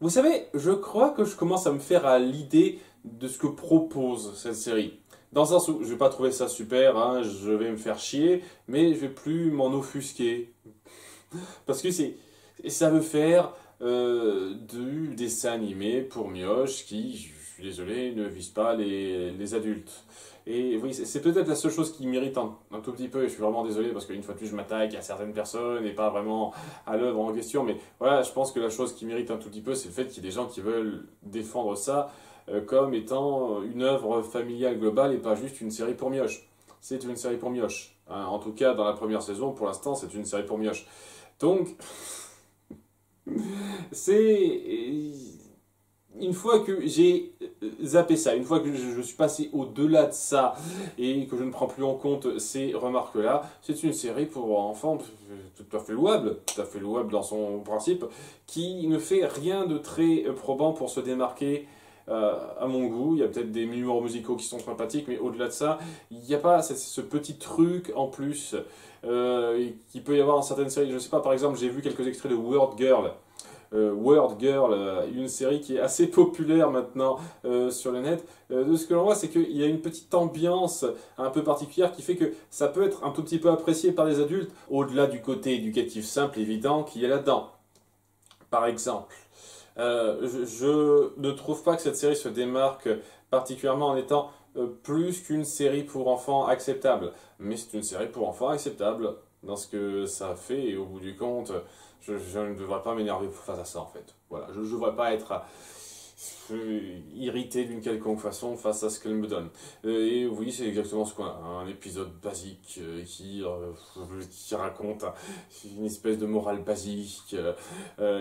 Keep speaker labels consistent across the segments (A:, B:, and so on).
A: Vous savez, je crois que je commence à me faire à l'idée de ce que propose cette série. Dans le sens où je vais pas trouver ça super, hein, je vais me faire chier, mais je vais plus m'en offusquer. Parce que ça veut faire du dessin animé pour mioches qui, je suis désolé, ne visent pas les adultes. Et oui, c'est peut-être la seule chose qui m'irrite un tout petit peu, et je suis vraiment désolé parce qu'une fois de plus je m'attaque à certaines personnes et pas vraiment à l'œuvre en question, mais voilà, je pense que la chose qui m'irrite un tout petit peu, c'est le fait qu'il y ait des gens qui veulent défendre ça comme étant une œuvre familiale globale et pas juste une série pour mioches. C'est une série pour mioches. Hein. En tout cas, dans la première saison, pour l'instant, c'est une série pour mioches. Donc, c'est une fois que j'ai zappé ça, une fois que je suis passé au-delà de ça et que je ne prends plus en compte ces remarques-là, c'est une série pour enfants tout à fait louable dans son principe, qui ne fait rien de très probant pour se démarquer à mon goût. Il y a peut-être des numéros musicaux qui sont sympathiques, mais au-delà de ça, il n'y a pas ce petit truc en plus qu'il peut y avoir dans certaines séries. Je sais pas, par exemple, j'ai vu quelques extraits de Word Girl. Word Girl, une série qui est assez populaire maintenant sur le net. De ce que l'on voit, c'est qu'il y a une petite ambiance un peu particulière qui fait que ça peut être un tout petit peu apprécié par les adultes, au-delà du côté éducatif simple, évident, qu'il y a là-dedans. Par exemple, je ne trouve pas que cette série se démarque particulièrement en étant plus qu'une série pour enfants acceptable. Mais c'est une série pour enfants acceptable dans ce que ça fait et au bout du compte, je ne devrais pas m'énerver face à ça en fait. Voilà, je ne devrais pas être irrité d'une quelconque façon face à ce qu'elle me donne. Et oui, c'est exactement ce qu'on a. Un épisode basique qui raconte une espèce de morale basique.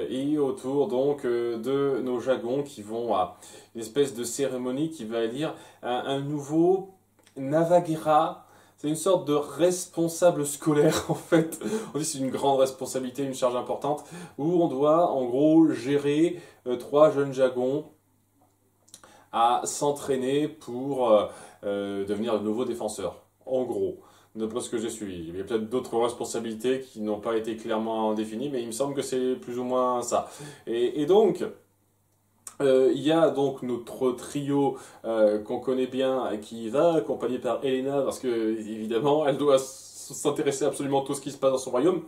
A: Et autour donc de nos jagons qui vont à une espèce de cérémonie qui va élire un nouveau Navaghera. C'est une sorte de responsable scolaire en fait. On dit que c'est une grande responsabilité, une charge importante, où on doit en gros gérer trois jeunes jagons à s'entraîner pour devenir de nouveaux défenseurs. En gros, d'après ce que j'ai suivi. Il y a peut-être d'autres responsabilités qui n'ont pas été clairement définies, mais il me semble que c'est plus ou moins ça. Et donc, il y a donc notre trio qu'on connaît bien qui va, accompagné par Elena, parce que évidemment elle doit s'intéresser absolument à tout ce qui se passe dans son royaume.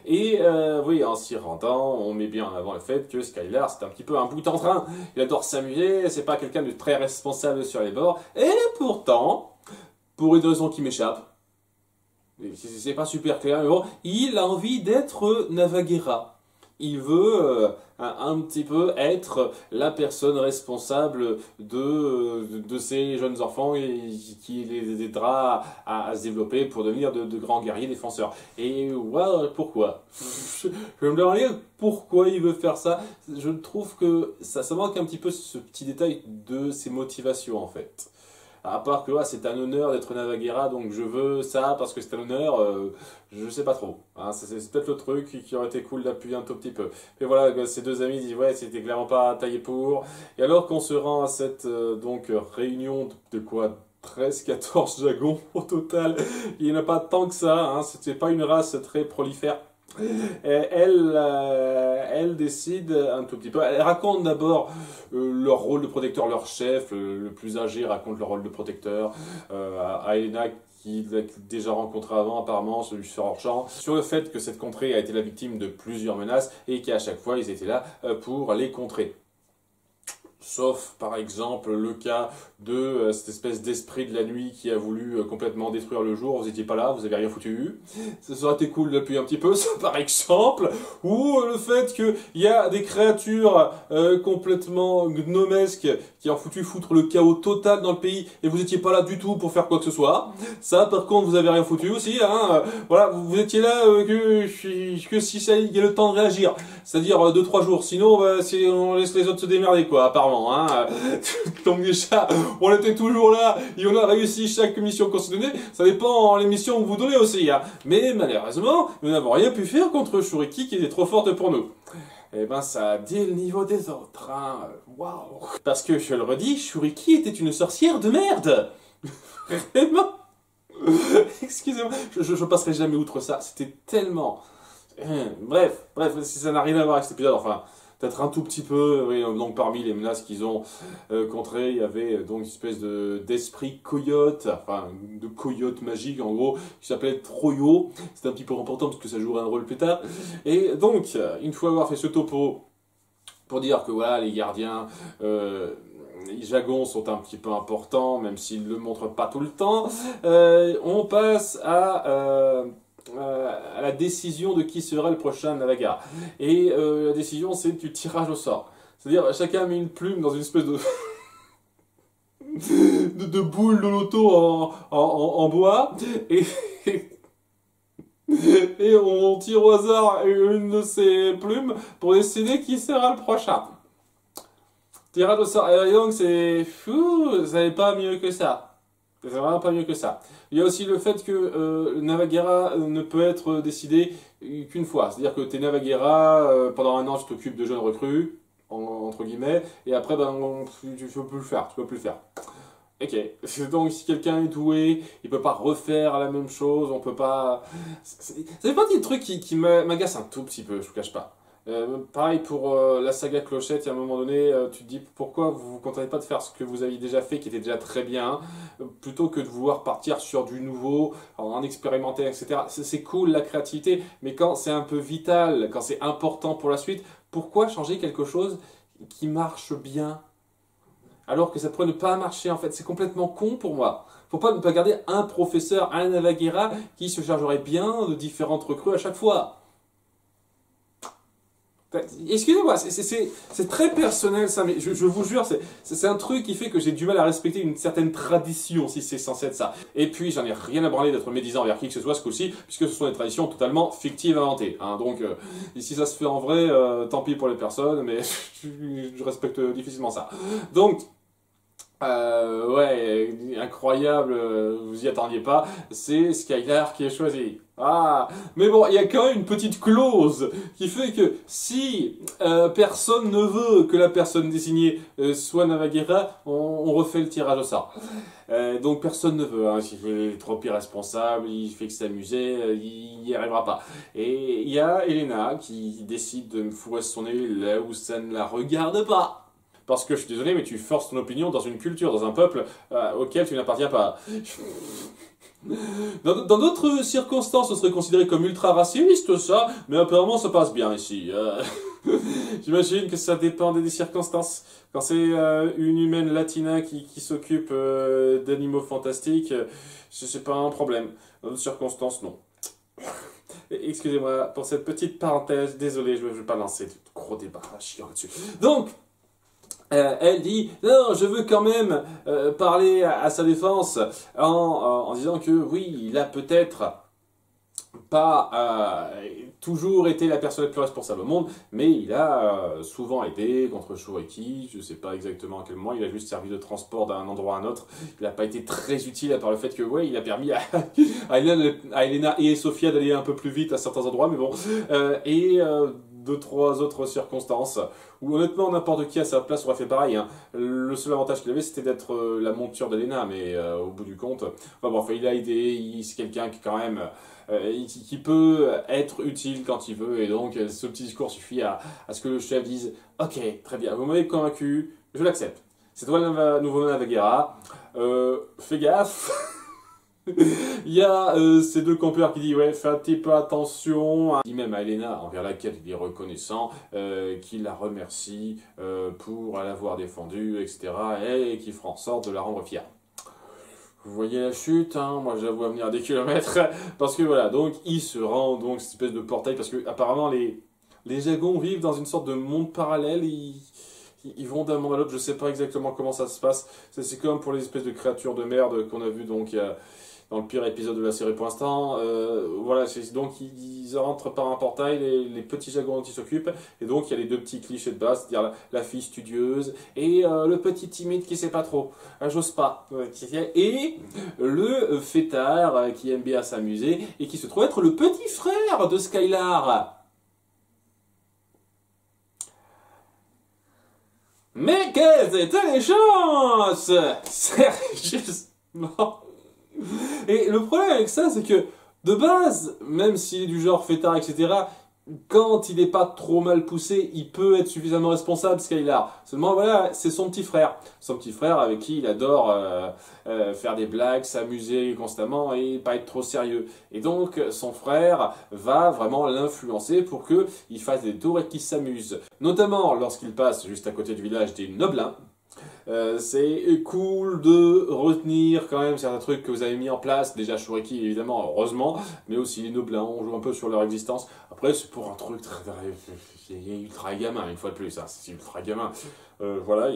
A: Et oui, en s'y rendant, on met bien en avant le fait que Skylar c'est un petit peu un bout en train. Il adore s'amuser, c'est pas quelqu'un de très responsable sur les bords. Et pourtant, pour une raison qui m'échappe, c'est pas super clair, mais bon, il a envie d'être Navaghera. Il veut un petit peu être la personne responsable de ces jeunes enfants et qui les aidera à se développer pour devenir de grands guerriers défenseurs. Et voilà pourquoi. Je me demande pourquoi il veut faire ça. Je trouve que ça manque un petit peu ce petit détail de ses motivations en fait. À part que c'est un honneur d'être Navaghera, donc je veux ça parce que c'est un honneur, je sais pas trop. Hein, c'est peut-être le truc qui aurait été cool d'appuyer un tout petit peu. Mais voilà, ces deux amis disent ouais, c'était clairement pas taillé pour. Et alors qu'on se rend à cette donc réunion de quoi 13-14 dragons au total, il n'y en a pas tant que ça, hein, c'était pas une race très prolifère. Elle décide un tout petit peu. Elle raconte d'abord leur rôle de protecteur, leur chef, le plus âgé raconte leur rôle de protecteur. À Elena, qui l'a déjà rencontré avant, apparemment, celui sur hors champ, sur le fait que cette contrée a été la victime de plusieurs menaces et qu'à chaque fois ils étaient là pour les contrer. Sauf par exemple le cas de cette espèce d'esprit de la nuit qui a voulu complètement détruire le jour, vous n'étiez pas là, vous avez rien foutu. Ça aurait été cool d'appuyer un petit peu, ça par exemple. Ou le fait qu'il y a des créatures complètement gnomesques qui ont foutre le chaos total dans le pays et vous n'étiez pas là du tout pour faire quoi que ce soit. Ça par contre vous avez rien foutu aussi. Hein. Voilà, vous étiez là que si ça y a le temps de réagir. C'est-à-dire 2-3 jours. Sinon on laisse les autres se démerder quoi, apparemment. Hein. Donc déjà, on était toujours là et on a réussi chaque mission qu'on s'est donnée. Ça dépend les missions que vous donnez aussi. Hein. Mais malheureusement, nous n'avons rien pu faire contre Shuriki qui était trop forte pour nous. Eh ben ça a dit le niveau des autres. Hein. Waouh. Parce que je le redis, Shuriki était une sorcière de merde. Vraiment. Excusez-moi, je passerai jamais outre ça. C'était tellement... Bref, ça n'a rien à voir avec cet épisode, enfin... peut-être un tout petit peu. Oui, donc parmi les menaces qu'ils ont contrées, il y avait donc une espèce d'esprit coyote, enfin de coyote magique en gros, qui s'appelait Troyo. C'était un petit peu important parce que ça jouerait un rôle plus tard. Et donc, une fois avoir fait ce topo, pour dire que voilà, les gardiens, les Jagons sont un petit peu importants, même s'ils ne le montrent pas tout le temps, on passe à la décision de qui sera le prochain Navaga. Et la décision, c'est du tirage au sort. C'est-à-dire, chacun met une plume dans une espèce de... de boule de loto en bois, et... et on tire au hasard une de ces plumes pour décider qui sera le prochain. Tirage au sort. Et donc, c'est pas mieux que ça. C'est vraiment pas mieux que ça. Il y a aussi le fait que le Navaguera ne peut être décidé qu'une fois. C'est-à-dire que t'es Navaguera, pendant un an, tu t'occupes de jeunes recrues, entre guillemets, et après, ben, tu peux plus le faire. Tu peux plus le faire. Ok, donc si quelqu'un est doué, il peut pas refaire la même chose, on peut pas... Ça fait partie des trucs qui m'agacent un tout petit peu, je vous cache pas. Pareil pour la saga Clochette, il y a un moment donné, tu te dis pourquoi vous vous contentez pas de faire ce que vous aviez déjà fait, qui était déjà très bien, plutôt que de vouloir partir sur du nouveau, en expérimenter, etc. C'est cool la créativité, mais quand c'est un peu vital, quand c'est important pour la suite, pourquoi changer quelque chose qui marche bien ? Alors que ça pourrait ne pas marcher, en fait. C'est complètement con pour moi. Faut pas ne pas garder un professeur, un Navaguera, qui se chargerait bien de différentes recrues à chaque fois. Excusez-moi, c'est très personnel ça, mais je vous jure, c'est un truc qui fait que j'ai du mal à respecter une certaine tradition, si c'est censé être ça. Et puis, j'en ai rien à branler d'être médisant envers qui que ce soit ce coup-ci, puisque ce sont des traditions totalement fictives, inventées. Hein. Donc, si ça se fait en vrai, tant pis pour les personnes, mais je respecte difficilement ça. Donc, ouais, incroyable, vous y attendiez pas, c'est Skylar qui est choisi. Ah, mais bon, il y a quand même une petite clause qui fait que si personne ne veut que la personne désignée soit Navaguera, on refait le tirage au sort. Donc personne ne veut, hein, il est trop irresponsable, il fait que s'amuser, il n'y arrivera pas. Et il y a Elena qui décide de me fouessonner là où ça ne la regarde pas. Parce que je suis désolé, mais tu forces ton opinion dans une culture, dans un peuple auquel tu n'appartiens pas. Dans d'autres circonstances, ce serait considéré comme ultra raciste, ça, mais apparemment ça passe bien ici. J'imagine que ça dépend des circonstances. Quand c'est une humaine latina qui s'occupe d'animaux fantastiques, c'est pas un problème. Dans d'autres circonstances, non. Excusez-moi pour cette petite parenthèse, désolé, je ne vais pas lancer de gros débats chiant là-dessus. Donc, elle dit non, je veux quand même parler à sa défense en disant que oui, il a peut-être pas toujours été la personne la plus responsable au monde, mais il a souvent été contre Shuriki, je sais pas exactement à quel moment, il a juste servi de transport d'un endroit à un autre, il n'a pas été très utile à part le fait que ouais, il a permis à Elena et Sophia d'aller un peu plus vite à certains endroits, mais bon, et deux, trois autres circonstances où honnêtement n'importe qui à sa place aurait fait pareil. Hein. Le seul avantage qu'il avait c'était d'être la monture d'Elena, mais au bout du compte, enfin bon, il a aidé, c'est quelqu'un qui quand même qui peut être utile quand il veut, et donc ce petit discours suffit à ce que le chef dise ok, très bien, vous m'avez convaincu, je l'accepte. C'est toi le nouveau Navaguera, fais gaffe. Il y a ces deux compères qui disent ouais, fais un petit peu attention. Il dit même à Elena, envers laquelle il est reconnaissant, qu'il la remercie pour l'avoir défendue, etc. et qu'il fera en sorte de la rendre fière. Vous voyez la chute, hein, moi j'avoue à venir des kilomètres, parce que voilà, donc il se rend donc cette espèce de portail, parce que apparemment les Jagons vivent dans une sorte de monde parallèle, ils vont d'un monde à l'autre, je sais pas exactement comment ça se passe, c'est comme pour les espèces de créatures de merde qu'on a vu donc dans le pire épisode de la série pour l'instant, voilà, donc ils rentrent par un portail, les petits Jagons dont ils s'occupent, et donc il y a les deux petits clichés de base, c'est-à-dire la fille studieuse, et le petit timide qui sait pas trop, j'ose pas, et le fêtard qui aime bien s'amuser, et qui se trouve être le petit frère de Skylar. Mais quelles étaient les chances? Sérieusement. Et le problème avec ça, c'est que, de base, même s'il est du genre fêtard, etc., quand il n'est pas trop mal poussé, il peut être suffisamment responsable, Skylar. Seulement, voilà, c'est son petit frère. Son petit frère avec qui il adore faire des blagues, s'amuser constamment et pas être trop sérieux. Et donc, son frère va vraiment l'influencer pour qu'il fasse des tours et qu'il s'amuse. Notamment lorsqu'il passe juste à côté du village des Noblins. C'est cool de retenir quand même certains trucs que vous avez mis en place. Déjà Shuriki évidemment, heureusement, mais aussi les Noblins, on joue un peu sur leur existence. Après, c'est pour un truc ultra gamin, une fois de plus, hein, c'est ultra gamin. Voilà,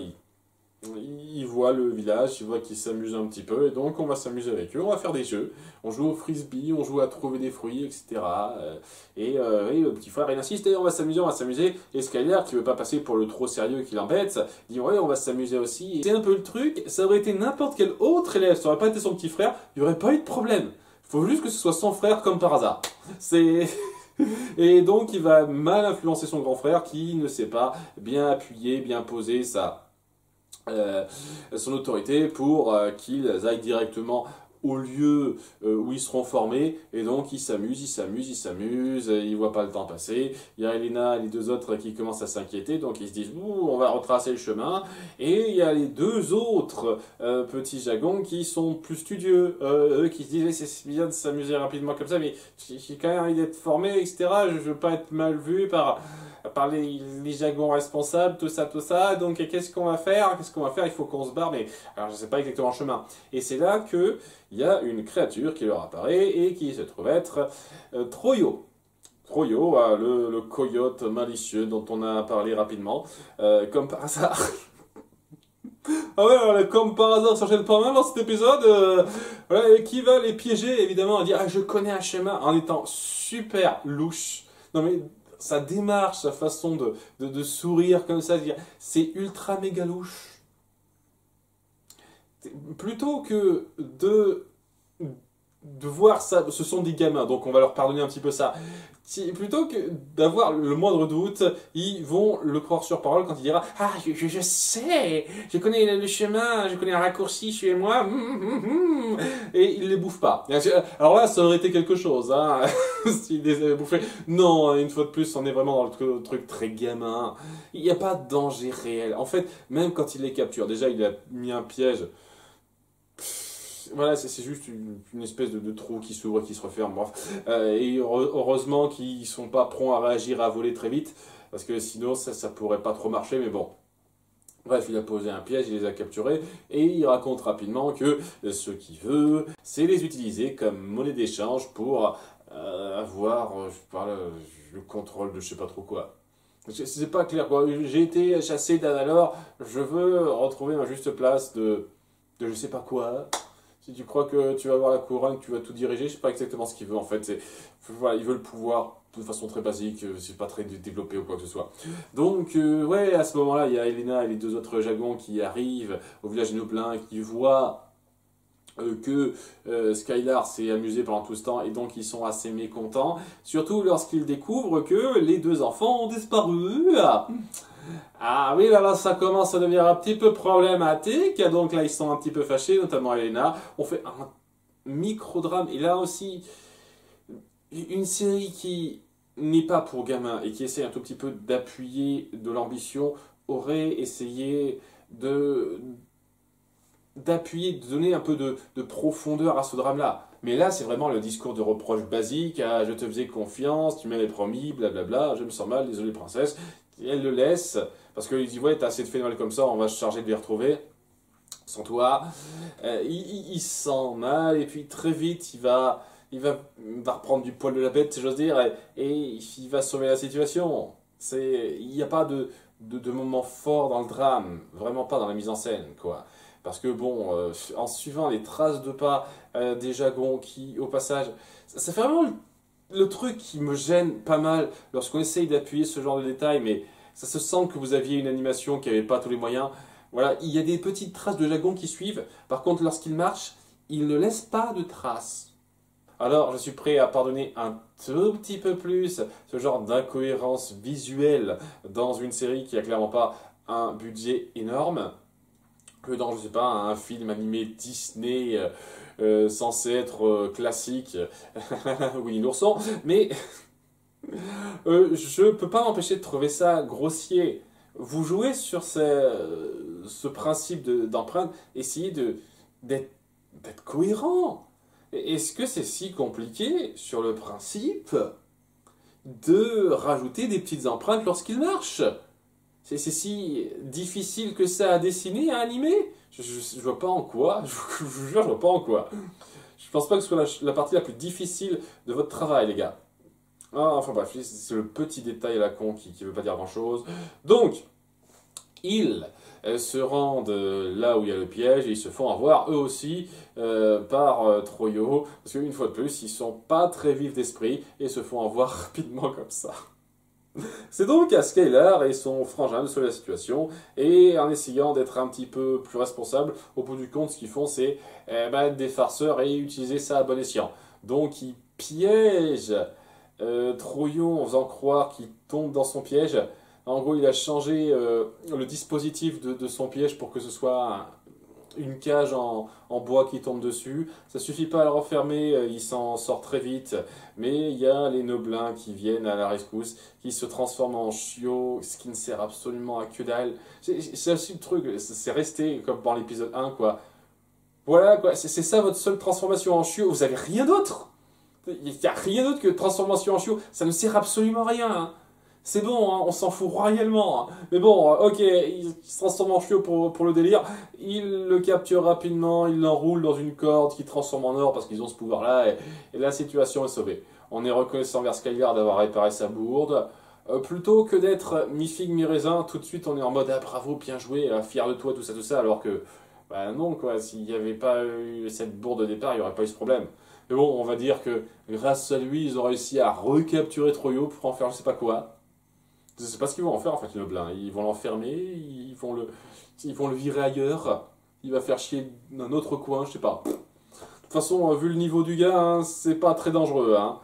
A: ils voient le village, ils voient qu'ils s'amusent un petit peu, et donc on va s'amuser avec eux, on va faire des jeux, on joue au frisbee, on joue à trouver des fruits, etc. Et le petit frère il insiste, et on va s'amuser, et Skyler, qui veut pas passer pour le trop sérieux qui l'embête, dit ouais on va s'amuser aussi. C'est un peu le truc, ça aurait été n'importe quel autre élève, ça aurait pas été son petit frère, il n'y aurait pas eu de problème. Faut juste que ce soit son frère comme par hasard. C'est... Et donc il va mal influencer son grand frère qui ne sait pas bien appuyer, bien poser son autorité pour qu'ils aillent directement au lieu où ils seront formés, et donc ils s'amusent, ils voient pas le temps passer. Il y a Elena et les deux autres qui commencent à s'inquiéter, donc ils se disent on va retracer le chemin, et il y a les deux autres petits jagons qui sont plus studieux, eux qui se disent c'est bien de s'amuser rapidement comme ça, mais j'ai quand même envie d'être formé, etc. Je veux pas être mal vu par les jagons responsables, tout ça, donc qu'est-ce qu'on va faire? Il faut qu'on se barre, mais alors je sais pas exactement le chemin. Et c'est là que il y a une créature qui leur apparaît et qui se trouve être Troyo. Troyo, le coyote malicieux dont on a parlé rapidement, comme par hasard. Ah ouais, alors, comme par hasard, ça s'enchaîne pas mal dans cet épisode, voilà, et qui va les piéger, évidemment, à dire ah je connais un chemin, en étant super louche. Non mais sa démarche, sa façon de sourire comme ça, c'est ultra méga louche. Plutôt que de voir ça, ce sont des gamins, donc on va leur pardonner un petit peu ça. Plutôt que d'avoir le moindre doute, ils vont le croire sur parole quand il dira ah je sais, je connais le chemin, je connais un raccourci chez moi, et il les bouffe pas. Alors là, ça aurait été quelque chose, hein, s'il les avait bouffés. Non, une fois de plus, on est vraiment dans le truc très gamin. Il n'y a pas de danger réel. En fait, même quand il les capture, déjà il a mis un piège. Voilà, c'est juste une espèce de trou qui s'ouvre et qui se referme, bref. Et heureusement qu'ils sont pas prompts à réagir, à voler très vite, parce que sinon ça pourrait pas trop marcher, mais bon. Bref, il a posé un piège, il les a capturés, et il raconte rapidement que ce qu'il veut, c'est les utiliser comme monnaie d'échange pour avoir le contrôle de je sais pas trop quoi. C'est pas clair, quoi. J'ai été chassé d'Analor, je veux retrouver ma juste place de je sais pas quoi. Si tu crois que tu vas avoir la couronne, que tu vas tout diriger, je sais pas exactement ce qu'il veut en fait. Voilà, il veut le pouvoir de façon très basique, c'est pas très développé ou quoi que ce soit. Donc, ouais, à ce moment-là, il y a Elena et les deux autres jagons qui arrivent au village de Noblin et qui voient que Skylar s'est amusé pendant tout ce temps et donc ils sont assez mécontents, surtout lorsqu'ils découvrent que les deux enfants ont disparu. Ah oui, là ça commence à devenir un petit peu problématique, donc là ils sont un petit peu fâchés, notamment Elena. On fait un micro-drame, et là aussi, une série qui n'est pas pour gamins et qui essaie un tout petit peu d'appuyer de l'ambition, aurait essayé d'appuyer, de donner un peu de profondeur à ce drame-là. Mais là, c'est vraiment le discours de reproche basique, ah, je te faisais confiance, tu m'avais promis, blablabla, je me sens mal, désolé princesse. Et elle le laisse, parce qu'il dit, ouais, t'as assez de phénomènes comme ça, on va se charger de les retrouver. Sans toi, il se sent mal, et puis très vite, il va reprendre du poil de la bête, si j'ose dire, et il va sauver la situation. Il n'y a pas de moment fort dans le drame, vraiment pas dans la mise en scène, quoi. Parce que bon, en suivant les traces de pas des jagons qui, au passage, ça fait vraiment le truc qui me gêne pas mal lorsqu'on essaye d'appuyer ce genre de détails, mais ça se sent que vous aviez une animation qui n'avait pas tous les moyens. Voilà, il y a des petites traces de jagons qui suivent. Par contre, lorsqu'ils marchent, ils ne laissent pas de traces. Alors, je suis prêt à pardonner un tout petit peu plus ce genre d'incohérence visuelle dans une série qui a clairement pas un budget énorme que dans, je sais pas, un film animé Disney censé être classique, Winnie l'ourson, mais Je peux pas m'empêcher de trouver ça grossier. Vous jouez sur ce principe d'empreinte, essayez d'être cohérent. Est-ce que c'est si compliqué sur le principe de rajouter des petites empreintes lorsqu'il marche? C'est si difficile que ça à dessiner, à animer? Je vois pas en quoi, je vous jure, je vois pas en quoi. Je pense pas que ce soit la partie la plus difficile de votre travail, les gars. Ah, enfin bref, c'est le petit détail à la con qui veut pas dire grand chose. Donc, ils se rendent là où il y a le piège et ils se font avoir eux aussi par Troyo. Parce qu'une fois de plus, ils sont pas très vifs d'esprit et se font avoir rapidement comme ça. C'est donc à Skylar et son frangin de sauver la situation, et en essayant d'être un petit peu plus responsable, au bout du compte, ce qu'ils font, c'est être des farceurs et utiliser ça à bon escient. Donc ils piègent Troyon en faisant croire qu'il tombe dans son piège. En gros, il a changé le dispositif de son piège pour que ce soit une cage en bois qui tombe dessus. Ça suffit pas à le refermer, il s'en sort très vite. Mais il y a les noblins qui viennent à la rescousse, qui se transforment en chiots, ce qui ne sert absolument à que dalle. C'est aussi le truc, c'est resté comme dans l'épisode 1, quoi. Voilà, quoi, c'est ça votre seule transformation en chiot, vous avez rien d'autre. Il n'y a rien d'autre que transformation en chiot, ça ne sert absolument à rien, hein. C'est bon, hein, on s'en fout royalement. Hein. Mais bon, ok, il se transforme en chiot pour le délire. Il le capture rapidement, il l'enroule dans une corde qui transforme en or parce qu'ils ont ce pouvoir-là. Et la situation est sauvée. On est reconnaissant vers Skylar d'avoir réparé sa bourde. Plutôt que d'être mi-figue, mi-raisin, tout de suite on est en mode ah bravo, bien joué, fier de toi, tout ça. Alors que, bah non, quoi, s'il n'y avait pas eu cette bourde de départ, il n'y aurait pas eu ce problème. Mais bon, on va dire que grâce à lui, ils ont réussi à recapturer Troyo pour en faire je sais pas quoi. Je sais pas ce qu'ils vont en faire en fait, le Noblin. Ils vont l'enfermer, ils vont le virer ailleurs, il va faire chier un autre coin, je sais pas. De toute façon, vu le niveau du gars, hein, c'est pas très dangereux. Hein.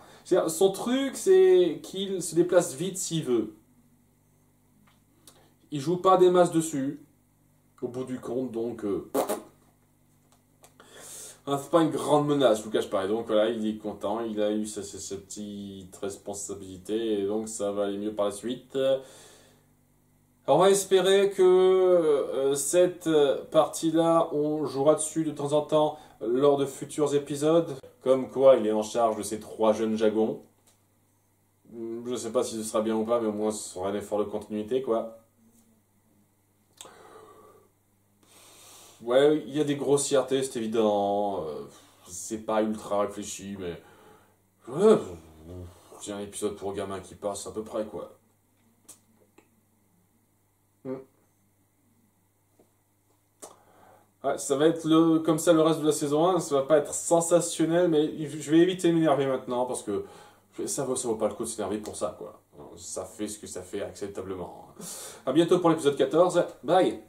A: Son truc, c'est qu'il se déplace vite s'il veut. Il joue pas des masses dessus, au bout du compte, donc... Hein, c'est pas une grande menace, je vous cache pas. Et donc voilà, il est content, il a eu sa petite responsabilité, et donc ça va aller mieux par la suite. Alors, on va espérer que cette partie-là, on jouera dessus de temps en temps lors de futurs épisodes. Comme quoi, il est en charge de ces 3 jeunes jagons. Je sais pas si ce sera bien ou pas, mais au moins ce sera un effort de continuité, quoi. Ouais, il y a des grossièretés, c'est évident. C'est pas ultra réfléchi, mais... Ouais, c'est un épisode pour gamin qui passe à peu près, quoi. Hmm. Ouais, ça va être comme ça le reste de la saison 1, ça va pas être sensationnel, mais je vais éviter de m'énerver maintenant, parce que ça vaut pas le coup de s'énerver pour ça, quoi. Ça fait ce que ça fait acceptablement. À bientôt pour l'épisode 14, bye!